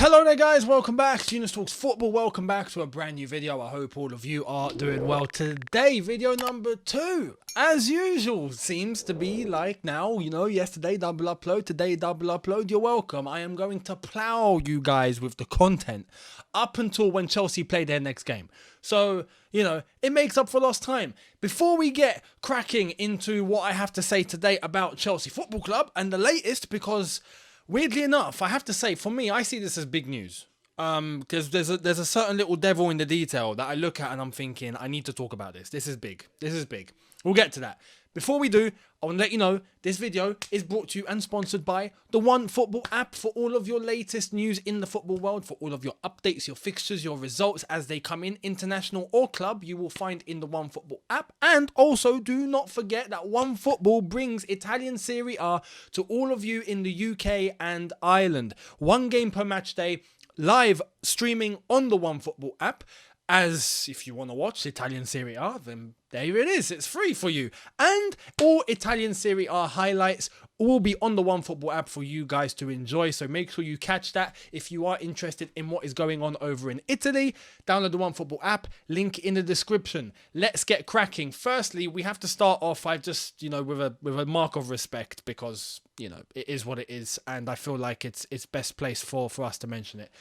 Hello there guys, welcome back to Younes Talks Football. Welcome back to a brand new video. I hope all of you are doing well today. Video number 2. As usual, seems to be like now, yesterday double upload, today double upload. You're welcome. I am going to plow you guys with the content up until when Chelsea play their next game. So, it makes up for lost time. Before we get cracking into what I have to say today about Chelsea Football Club and the latest, because weirdly enough, I have to say, for me, I see this as big news. Because there's a certain little devil in the detail that I look at and I'm thinking, I need to talk about this. This is big. This is big. We'll get to that. Before we do, I want to let you know, this video is brought to you and sponsored by the One Football app for all of your latest news in the football world, for all of your updates, your fixtures, your results as they come in, international or club, you will find in the One Football app. And also, do not forget that One Football brings Italian Serie A to all of you in the UK and Ireland. 1 game per match day, live streaming on the One Football app. As if you want to watch Italian Serie A, then there it is. It's free for you. And all Italian Serie A highlights will be on the One Football app for you guys to enjoy. So make sure you catch that. If you are interested in what is going on over in Italy, download the One Football app. Link in the description. Let's get cracking. Firstly, we have to start off, with a mark of respect, because it is what it is, and I feel like it's best place for us to mention it.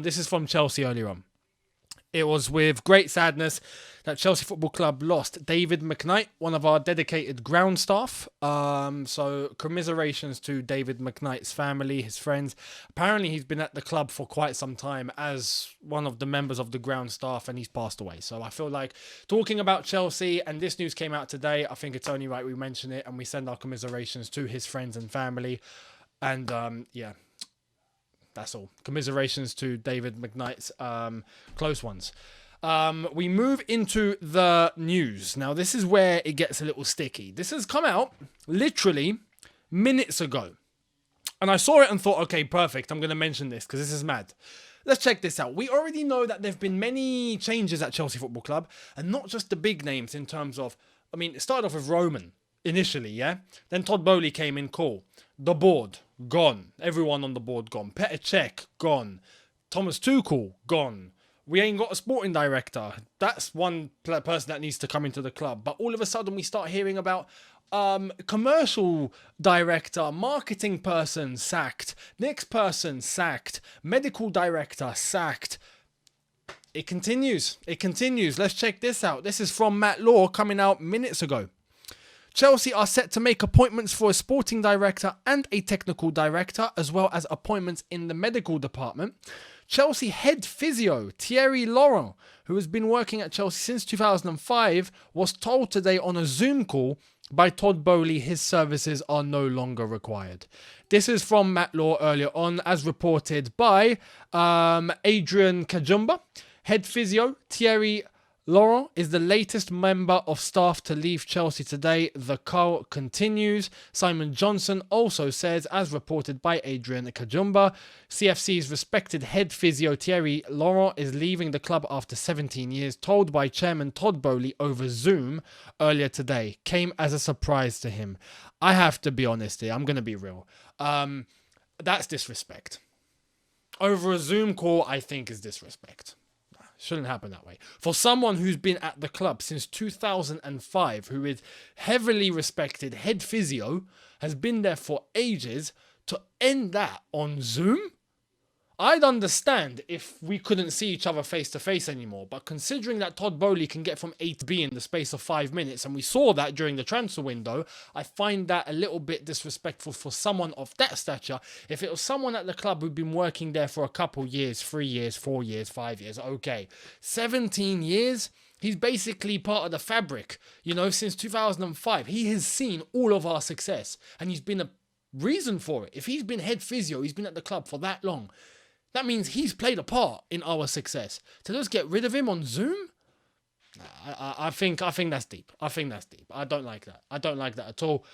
This is from Chelsea earlier on. It was with great sadness that Chelsea Football Club lost David McKnight, one of our dedicated ground staff. So commiserations to David McKnight's family, his friends. Apparently he's been at the club for quite some time as one of the members of the ground staff, and he's passed away. So I feel like talking about Chelsea, and this news came out today, I think it's only right we mention it and we send our commiserations to his friends and family. And that's all. Commiserations to David McKnight's close ones. We move into the news. Now, this is where it gets a little sticky. This has come out literally minutes ago. And I saw it and thought, okay, perfect. I'm going to mention this because this is mad. Let's check this out. We already know that there have been many changes at Chelsea Football Club, and not just the big names in terms of, it started off with Roman initially, yeah? Then Todd Boehly came in, cool. The board, gone. Everyone on the board, gone. Petr Cech, gone. Thomas Tuchel, gone. We ain't got a sporting director. That's one person that needs to come into the club. But all of a sudden, we start hearing about commercial director, marketing person sacked, next person sacked, medical director sacked. It continues. Let's check this out. This is from Matt Law, coming out minutes ago. Chelsea are set to make appointments for a sporting director and a technical director, as well as appointments in the medical department. Chelsea head physio Thierry Laurent, who has been working at Chelsea since 2005, was told today on a Zoom call by Todd Boehly his services are no longer required. This is from Matt Law earlier on, as reported by Adrian Kajumba. Head physio Thierry Laurent is the latest member of staff to leave Chelsea today. The call continues. Simon Johnson also says, as reported by Adrian Kajumba, CFC's respected head physio Thierry Laurent is leaving the club after 17 years, told by Chairman Todd Boehly over Zoom earlier today. Came as a surprise to him. I have to be honest here. I'm going to be real. That's disrespect. Over a Zoom call, I think is disrespect. Shouldn't happen that way. For someone who's been at the club since 2005, who is heavily respected head physio, has been there for ages, to end that on Zoom? I'd understand if we couldn't see each other face to face anymore, but considering that Todd Boehly can get from A to B in the space of 5 minutes, and we saw that during the transfer window, I find that a little bit disrespectful for someone of that stature. If it was someone at the club who'd been working there for a couple years, 3 years, 4 years, 5 years, okay. 17 years? He's basically part of the fabric, since 2005. He has seen all of our success, and he's been a reason for it. If he's been head physio, he's been at the club for that long. That means he's played a part in our success. To just get rid of him on Zoom? I think that's deep. I don't like that. I don't like that at all.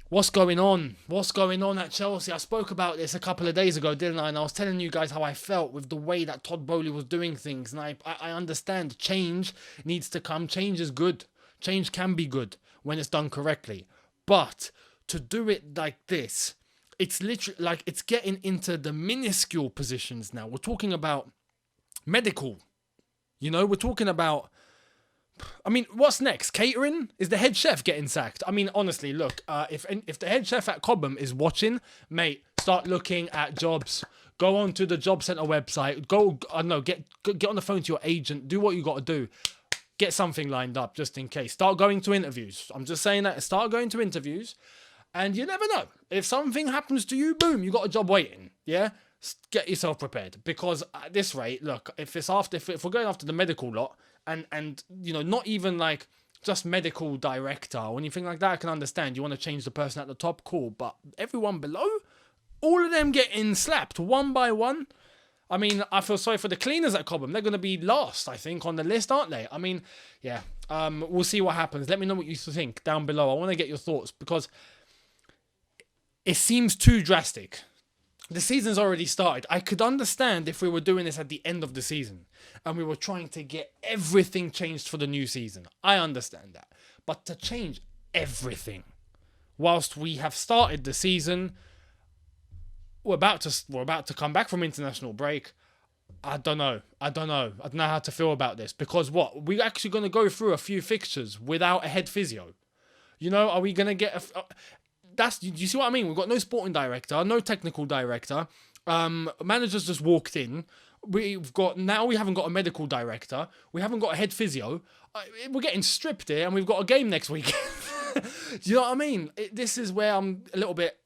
What's going on? What's going on at Chelsea? I spoke about this a couple of days ago, didn't I? And I was telling you guys how I felt with the way that Todd Boehly was doing things. And I understand change needs to come. Change is good. Change can be good when it's done correctly. But to do it like this, it's literally like it's getting into the minuscule positions now. We're talking about medical. We're talking about, I mean, what's next? Catering? Is the head chef getting sacked? I mean, honestly, look, if the head chef at Cobham is watching, mate, start looking at jobs. Go on to the job centre website. Go, I don't know, get on the phone to your agent. Do what you got to do. Get something lined up just in case. Start going to interviews. I'm just saying that. Start going to interviews. And you never know. If something happens to you, boom, you got a job waiting. Yeah? Get yourself prepared. Because at this rate, look, if we're going after the medical lot, and not even like just medical director or anything like that, I can understand. You want to change the person at the top, cool. But everyone below, all of them getting slapped one by one. I mean, I feel sorry for the cleaners at Cobham. They're going to be last, I think, on the list, aren't they? I mean, yeah. We'll see what happens. Let me know what you think down below. I want to get your thoughts because it seems too drastic. The season's already started. I could understand if we were doing this at the end of the season and we were trying to get everything changed for the new season. I understand that. But to change everything whilst we have started the season, we're about to come back from international break. I don't know how to feel about this because we're actually going to go through a few fixtures without a head physio. Are we going to get do you see what I mean? We've got no sporting director, no technical director. Managers just walked in. We haven't got a medical director. We haven't got a head physio. We're getting stripped here, and we've got a game next week. Do you know what I mean? This is where I'm a little bit.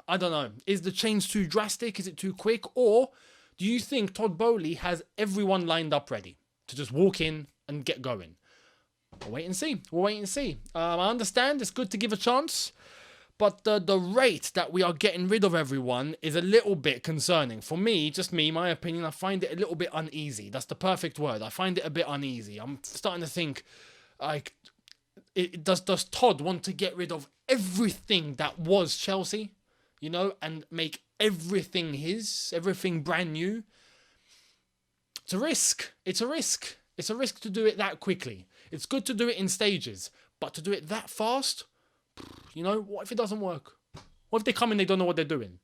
I don't know. Is the change too drastic? Is it too quick? Or do you think Todd Boehly has everyone lined up ready to just walk in and get going? We'll wait and see. I understand it's good to give a chance. But the rate that we are getting rid of everyone is a little bit concerning. For me, my opinion, I find it a little bit uneasy. That's the perfect word. I find it a bit uneasy. I'm starting to think, like, does Todd want to get rid of everything that was Chelsea, and make everything everything brand new? It's a risk. It's a risk to do it that quickly. It's good to do it in stages, but to do it that fast... what if it doesn't work? What if they come and they don't know what they're doing?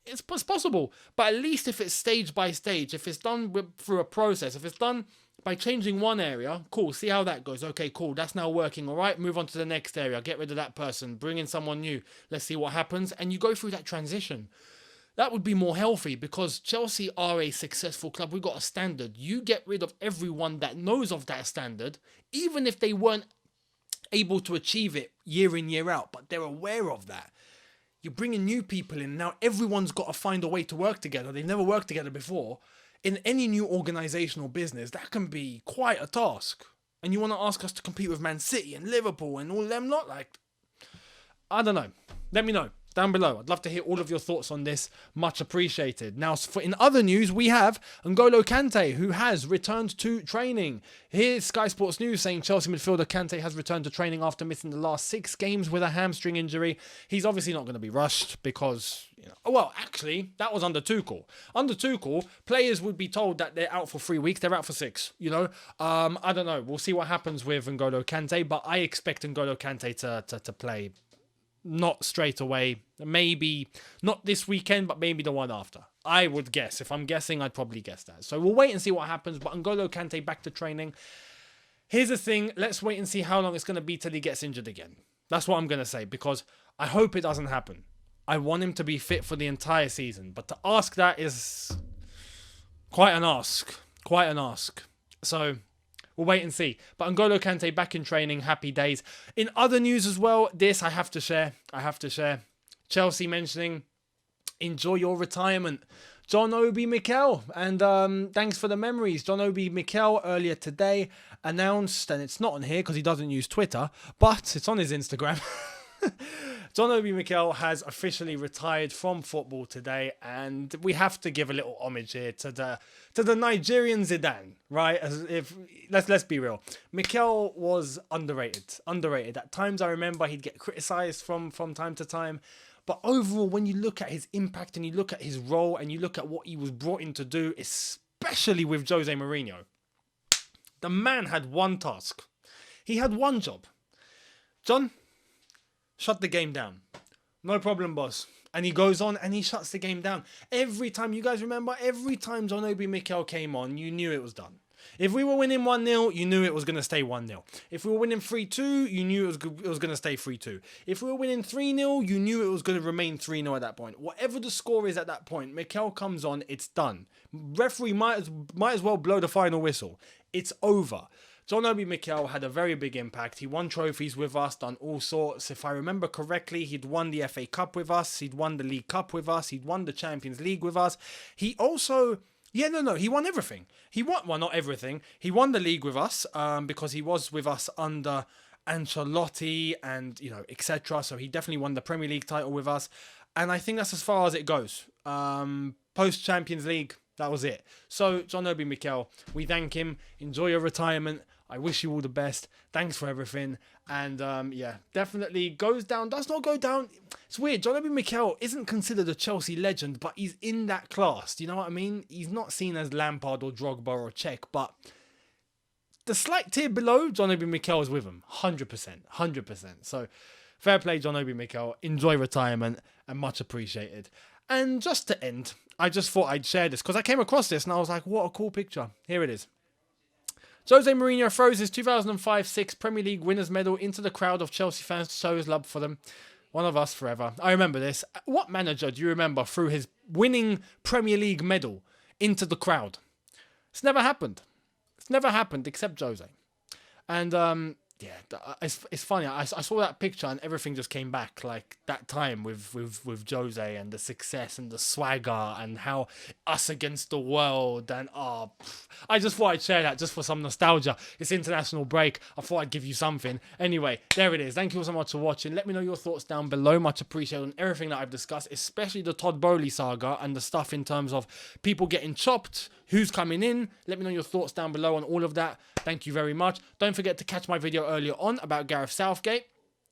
It's possible. But at least if it's stage by stage, if it's done through a process, if it's done by changing one area, cool, see how that goes. Okay, cool, that's now working, all right? Move on to the next area, get rid of that person, bring in someone new. Let's see what happens. And you go through that transition. That would be more healthy because Chelsea are a successful club. We've got a standard. You get rid of everyone that knows of that standard, even if they weren't able to achieve it year in, year out, but they're aware of that. You're bringing new people in. Now everyone's got to find a way to work together. They've never worked together before. In any new organisational business, that can be quite a task. And you want to ask us to compete with Man City and Liverpool and all them lot? Like, I don't know. Let me know down below. I'd love to hear all of your thoughts on this. Much appreciated. Now, in other news, we have N'Golo Kante, who has returned to training. Here's Sky Sports News saying Chelsea midfielder Kante has returned to training after missing the last 6 games with a hamstring injury. He's obviously not going to be rushed because, well, actually, that was under Tuchel. Under Tuchel, players would be told that they're out for 3 weeks. They're out for 6, I don't know. We'll see what happens with N'Golo Kante, but I expect N'Golo Kante to play. Not straight away. Maybe not this weekend, but maybe the one after. I would guess. If I'm guessing, I'd probably guess that. So we'll wait and see what happens. But N'Golo Kante back to training. Here's the thing. Let's wait and see how long it's going to be till he gets injured again. That's what I'm going to say because I hope it doesn't happen. I want him to be fit for the entire season. But to ask that is quite an ask. So... we'll wait and see. But N'Golo Kante back in training, happy days. In other news as well, this I have to share. Chelsea mentioning, enjoy your retirement. John Obi Mikel. And thanks for the memories. John Obi Mikel earlier today announced, and it's not on here because he doesn't use Twitter, but it's on his Instagram. John Obi Mikel has officially retired from football today, and we have to give a little homage here to the Nigerian Zidane, right? Let's be real. Mikel was underrated. At times, I remember he'd get criticised from time to time, but overall, when you look at his impact and you look at his role and you look at what he was brought in to do, especially with Jose Mourinho, the man had one task. He had one job. John, shut the game down. No problem, boss. And he goes on and he shuts the game down. Every time, you guys remember, every time John Obi Mikel came on, you knew it was done. If we were winning 1-0, you knew it was going to stay 1-0. If we were winning 3-2, you knew it was going to stay 3-2. If we were winning 3-0, you knew it was going to remain 3-0 at that point. Whatever the score is at that point, Mikel comes on, it's done. Referee might as well blow the final whistle. It's over. John Obi Mikel had a very big impact. He won trophies with us, done all sorts. If I remember correctly, he'd won the FA Cup with us. He'd won the League Cup with us. He'd won the Champions League with us. He also... Yeah, no, he won everything. He won, well, not everything. He won the league with us because he was with us under Ancelotti and, etc. So he definitely won the Premier League title with us. And I think that's as far as it goes. Post-Champions League, that was it. So, John Obi Mikel, we thank him. Enjoy your retirement. I wish you all the best. Thanks for everything. And yeah, definitely goes down. Does not go down. It's weird. John Obi Mikel isn't considered a Chelsea legend, but he's in that class. Do you know what I mean? He's not seen as Lampard or Drogba or Cech, but the slight tier below, John Obi Mikel is with him. 100%. 100%. So fair play, John Obi Mikel. Enjoy retirement and much appreciated. And just to end, I just thought I'd share this because I came across this and I was like, what a cool picture. Here it is. Jose Mourinho throws his 2005-06 Premier League winners' medal into the crowd of Chelsea fans to show his love for them. One of us forever. I remember this. What manager do you remember threw his winning Premier League medal into the crowd? It's never happened. It's never happened except Jose. And yeah, it's funny. I saw that picture and everything just came back, like that time with Jose and the success and the swagger and how us against the world and I just thought I'd share that just for some nostalgia. It's international break. I thought I'd give you something. Anyway, there it is. Thank you all so much for watching. Let me know your thoughts down below. Much appreciated on everything that I've discussed, especially the Todd Boehly saga and the stuff in terms of people getting chopped, who's coming in. Let me know your thoughts down below on all of that. Thank you very much. Don't forget to catch my video earlier on about Gareth Southgate.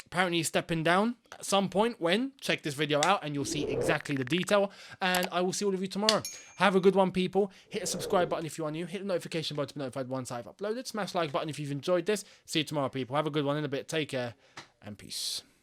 Apparently he's stepping down at some point. When? Check this video out and you'll see exactly the detail. And I will see all of you tomorrow. Have a good one, people. Hit the subscribe button if you are new. Hit the notification button to be notified once I've uploaded. Smash the like button if you've enjoyed this. See you tomorrow, people. Have a good one in a bit. Take care and peace.